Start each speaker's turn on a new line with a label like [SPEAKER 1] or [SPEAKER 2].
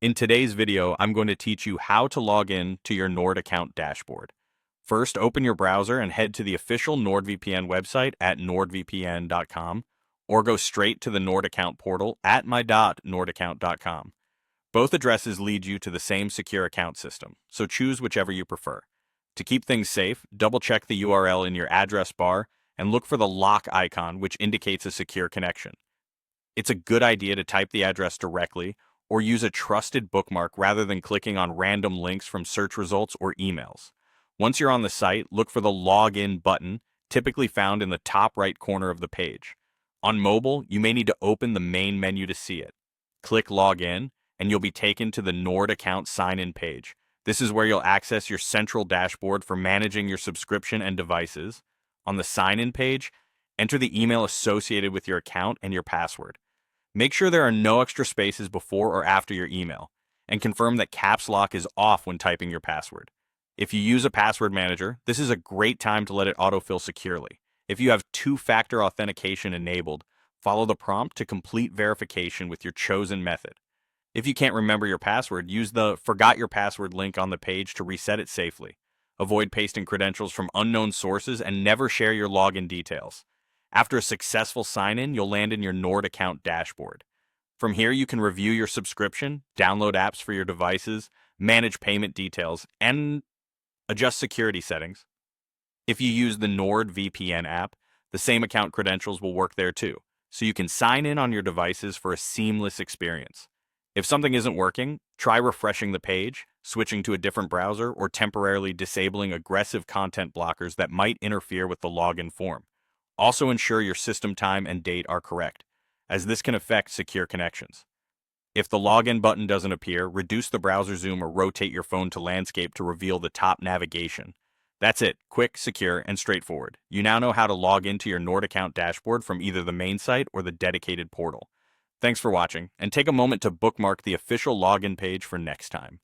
[SPEAKER 1] In today's video, I'm going to teach you how to log in to your Nord account dashboard. First, open your browser and head to the official NordVPN website at nordvpn.com, or go straight to the Nord account portal at my.nordaccount.com. Both addresses lead you to the same secure account system, so choose whichever you prefer. To keep things safe, double-check the URL in your address bar and look for the lock icon, which indicates a secure connection. It's a good idea to type the address directly or use a trusted bookmark rather than clicking on random links from search results or emails. Once you're on the site, look for the Login button, typically found in the top right corner of the page. On mobile, you may need to open the main menu to see it. Click Login, and you'll be taken to the Nord account sign-in page. This is where you'll access your central dashboard for managing your subscription and devices. On the sign-in page, enter the email associated with your account and your password. Make sure there are no extra spaces before or after your email, and confirm that caps lock is off when typing your password. If you use a password manager, this is a great time to let it autofill securely. If you have two-factor authentication enabled, follow the prompt to complete verification with your chosen method. If you can't remember your password, use the Forgot Your Password link on the page to reset it safely. Avoid pasting credentials from unknown sources and never share your login details. After a successful sign-in, you'll land in your Nord account dashboard. From here, you can review your subscription, download apps for your devices, manage payment details, and adjust security settings. If you use the NordVPN app, the same account credentials will work there too, so you can sign in on your devices for a seamless experience. If something isn't working, try refreshing the page, switching to a different browser, or temporarily disabling aggressive content blockers that might interfere with the login form. Also ensure your system time and date are correct, as this can affect secure connections. If the login button doesn't appear, reduce the browser zoom or rotate your phone to landscape to reveal the top navigation. That's it, quick, secure, and straightforward. You now know how to log into your Nord account dashboard from either the main site or the dedicated portal. Thanks for watching, and take a moment to bookmark the official login page for next time.